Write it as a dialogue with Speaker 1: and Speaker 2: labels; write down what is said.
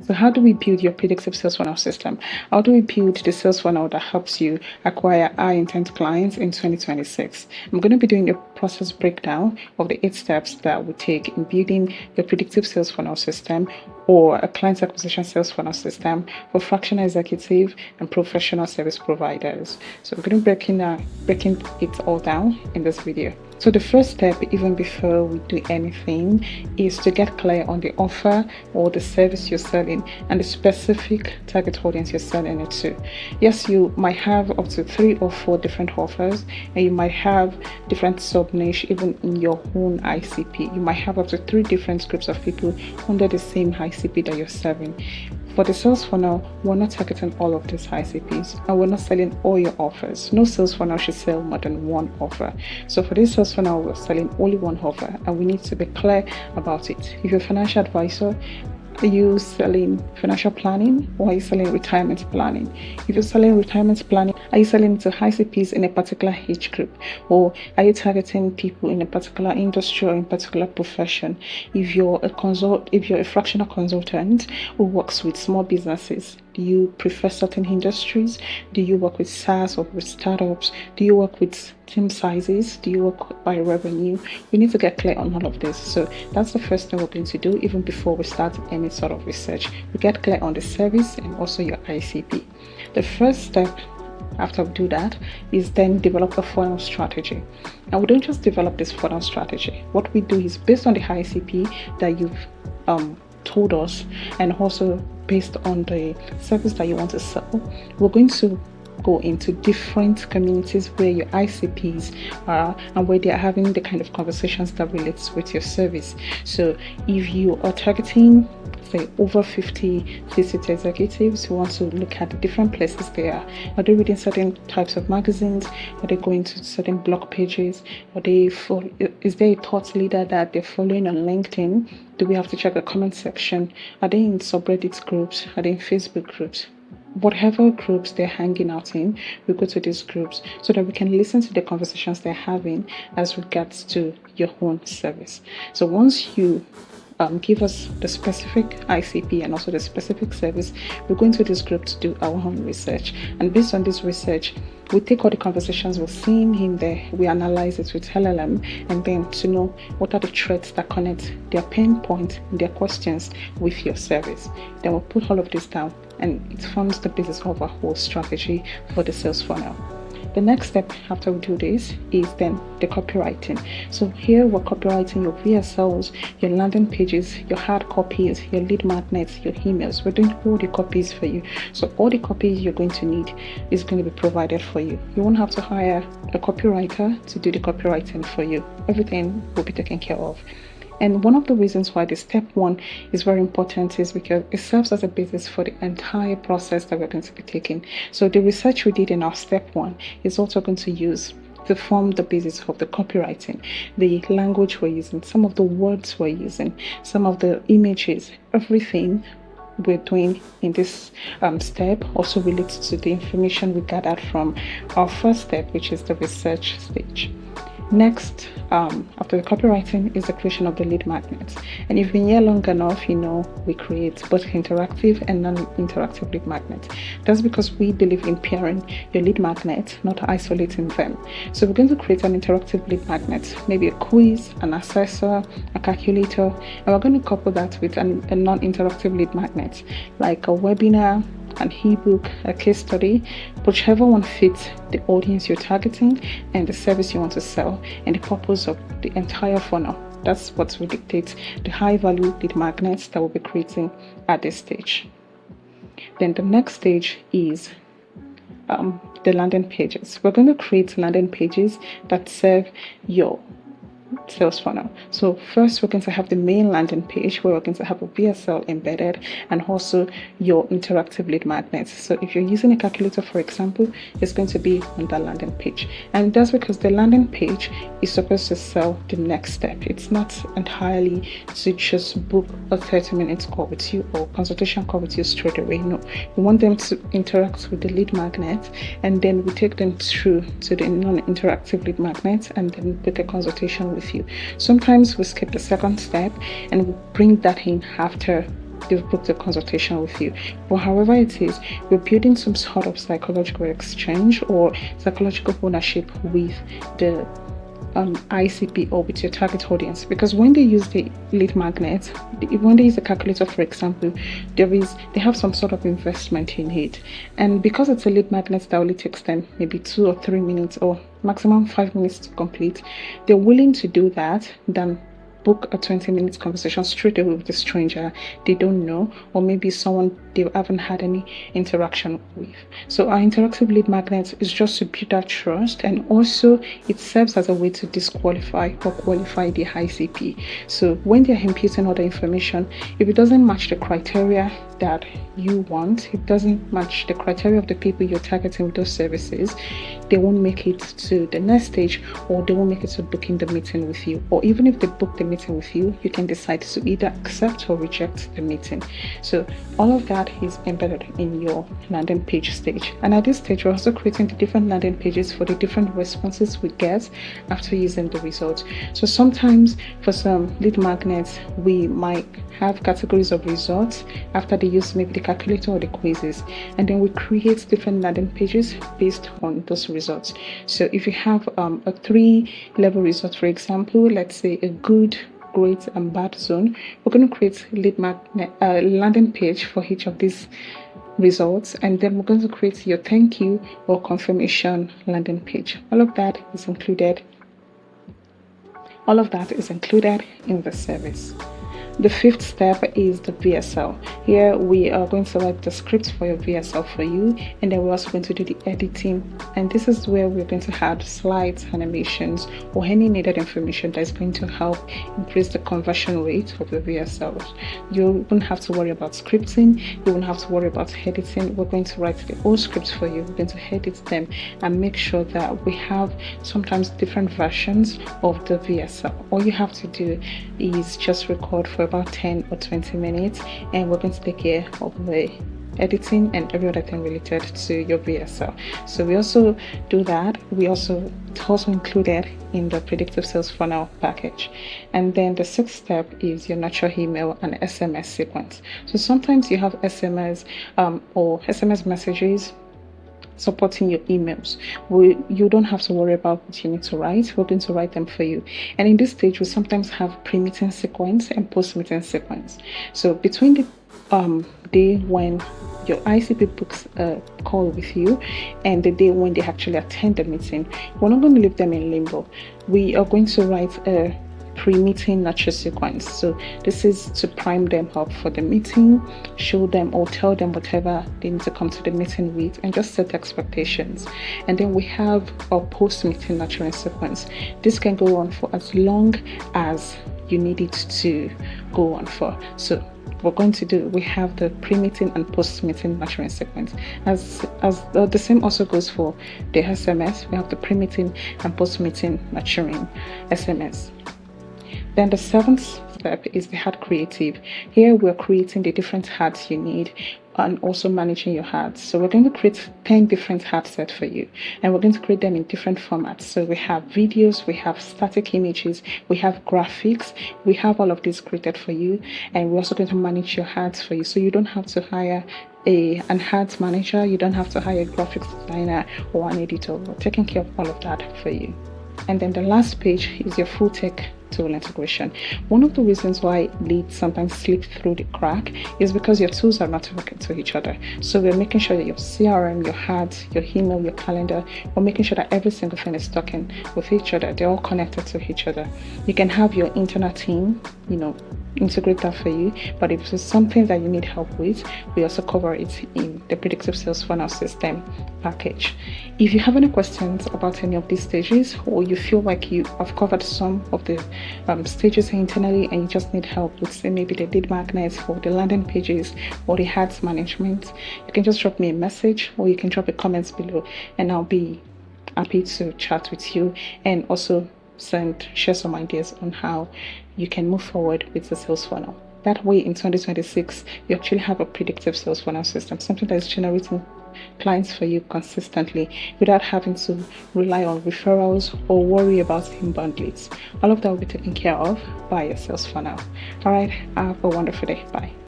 Speaker 1: So how do we build your predictive sales funnel system? How do we build the sales funnel that helps you acquire high intent clients in 2026? I'm going to be doing a process breakdown of the 8 steps that we take in building your predictive sales funnel system or a client acquisition sales funnel system for fractional executive and professional service providers. So we're going to be breaking it all down in this video. So the first step, even before we do anything, is to get clear on the offer or the service you're selling and the specific target audience you're selling it to. Yes, you might have up to 3 or 4 different offers, and you might have different sub-niche even in your own ICP. You might have up to 3 different groups of people under the same ICP that you're serving. For the sales funnel, we're not targeting all of these ICPs, and we're not selling all your offers. No sales funnel should sell more than 1 offer. So for this sales funnel, we're selling only 1 offer, and we need to be clear about it. If you're a financial advisor, are you selling financial planning, or are you selling retirement planning? If you're selling retirement planning, are you selling to ICPs in a particular age group, or are you targeting people in a particular industry or in a particular profession? If you're a fractional consultant who works with small businesses, do you prefer certain industries? Do you work with SaaS or with startups? Do you work with team sizes? Do you work by revenue? We need to get clear on all of this. So that's the first thing we're going to do even before we start any sort of research. We get clear on the service and also your ICP. The first step after we do that is then develop a funnel strategy. And we don't just develop this funnel strategy. What we do is based on the ICP that you've told us, and also based on the service that you want to sell, we're going to go into different communities where your ICPs are and where they are having the kind of conversations that relates with your service. So if you are targeting, say, over 50 C-suite executives who want to look at the different places they are they reading certain types of magazines? Are they going to certain blog pages? Is there a thought leader that they're following on LinkedIn? Do we have to check the comment section? Are they in subreddit groups? Are they in Facebook groups? Whatever groups they're hanging out in, we go to these groups so that we can listen to the conversations they're having as regards to your own service. So once you give us the specific ICP and also the specific service, we go into this group to do our own research. And based on this research, we take all the conversations we're seeing in there, we analyze it with LLM, and then to know what are the threads that connect their pain point, their questions with your service. Then we'll put all of this down, and it forms the basis of our whole strategy for the sales funnel. The next step after we do this is then the copywriting. So here we're copywriting your VSLs, your landing pages, your hard copies, your lead magnets, your emails. We're doing all the copies for you. So all the copies you're going to need is going to be provided for you. You won't have to hire a copywriter to do the copywriting for you. Everything will be taken care of. And one of the reasons why the step 1 is very important is because it serves as a basis for the entire process that we're going to be taking. So the research we did in our step 1 is also going to use to form the basis of the copywriting, the language we're using, some of the words we're using, some of the images, everything we're doing in this step also relates to the information we gathered from our first step, which is the research stage. Next, after the copywriting, is the creation of the lead magnets. And if you've been here long enough, you know we create both interactive and non-interactive lead magnets. That's because we believe in pairing your lead magnet, not isolating them. So we're going to create an interactive lead magnet, maybe a quiz, an assessor, a calculator, and we're going to couple that with a non-interactive lead magnet, like a webinar, an ebook, a case study, whichever one fits the audience you're targeting and the service you want to sell and the purpose of the entire funnel. That's what will dictate the high value lead magnets that we'll be creating at this stage. Then the next stage is the landing pages. We're going to create landing pages that serve your sales funnel. So first, we're going to have the main landing page where we're going to have a VSL embedded and also your interactive lead magnets. So if you're using a calculator, for example, it's going to be on that landing page. And that's because the landing page is supposed to sell the next step. It's not entirely to just book a 30-minute call with you or consultation call with you straight away. No, we want them to interact with the lead magnet, and then we take them through to the non-interactive lead magnet and then book a consultation with you. Sometimes we skip the second step and we bring that in after they've booked a consultation with you. But however it is, you're building some sort of psychological exchange or psychological ownership with the ICP or with your target audience, because when they use the lead magnet, when they use the calculator, for example, they have some sort of investment in it, and because it's a lead magnet that only takes them maybe 2 or 3 minutes or maximum 5 minutes to complete, they're willing to do that than book a 20-minute conversation straight away with a stranger they don't know, or maybe someone they haven't had any interaction with. So our interactive lead magnet is just to build that trust, and also it serves as a way to disqualify or qualify the ICP. So when they're imputing other information, if it doesn't match the criteria that you want, it doesn't match the criteria of the people you're targeting with those services, they won't make it to the next stage, or they won't make it to booking the meeting with you. Or even if they book the meeting with you, you can decide to either accept or reject the meeting. So all of that is embedded in your landing page stage. And at this stage, we're also creating the different landing pages for the different responses we get after using the results. So sometimes for some lead magnets, we might have categories of results after they use maybe the calculator or the quizzes, and then we create different landing pages based on those results. So if you have a 3-level result, for example, let's say a good, great, and bad zone, we're going to create lead magnet landing page for each of these results, and then we're going to create your thank you or confirmation landing page. All of that is included in the service. The 5th step is the VSL. Here we are going to write the script for your VSL for you, and then we're also going to do the editing, and this is where we're going to add slides, animations, or any needed information that is going to help increase the conversion rate of the VSLs. You won't have to worry about scripting, you won't have to worry about editing. We're going to write the whole scripts for you, we're going to edit them and make sure that we have sometimes different versions of the VSL. All you have to do is just record for about 10 or 20 minutes, and we're going to take care of the editing and every other thing related to your VSL. So we also do that. It's also included in the predictive sales funnel package. And then the 6th step is your nurture email and SMS sequence. So sometimes you have SMS or SMS messages supporting your emails. You don't have to worry about what you need to write. We're going to write them for you. And in this stage, we sometimes have pre-meeting sequence and post-meeting sequence. So between the day when your ICP books a call with you and the day when they actually attend the meeting, we're not going to leave them in limbo. We are going to write a pre-meeting nurture sequence. So this is to prime them up for the meeting, show them or tell them whatever they need to come to the meeting with, and just set expectations. And then we have our post-meeting nurturing sequence. This can go on for as long as you need it to go on for. So we have the pre-meeting and post-meeting nurturing sequence. As the same also goes for the SMS. We have the pre-meeting and post-meeting nurturing SMS. Then the 7th step is the ad creative. Here we're creating the different ads you need and also managing your ads. So we're going to create 10 different ad sets for you, and we're going to create them in different formats. So we have videos, we have static images, we have graphics, we have all of this created for you, and we're also going to manage your ads for you. So you don't have to hire an ads manager, you don't have to hire a graphics designer or an editor. We're taking care of all of that for you. And then the last page is your full tech tool integration. One of the reasons why leads sometimes slip through the crack is because your tools are not talking to each other. So we're making sure that your CRM, your ads, your email, your calendar, we're making sure that every single thing is talking with each other. They're all connected to each other. You can have your internal team, integrate that for you, but if it's something that you need help with, we also cover it in the predictive sales funnel system package. If you have any questions about any of these stages, or you feel like you have covered some of the stages internally and you just need help with, say, maybe the lead magnets or the landing pages or the ads management, you can just drop me a message, or you can drop a comment below, and I'll be happy to chat with you and also share some ideas on how you can move forward with the sales funnel. That way, in 2026, you actually have a predictive sales funnel system, something that is generating clients for you consistently without having to rely on referrals or worry about inbound leads. All of that will be taken care of by your sales funnel. All right, have a wonderful day. Bye.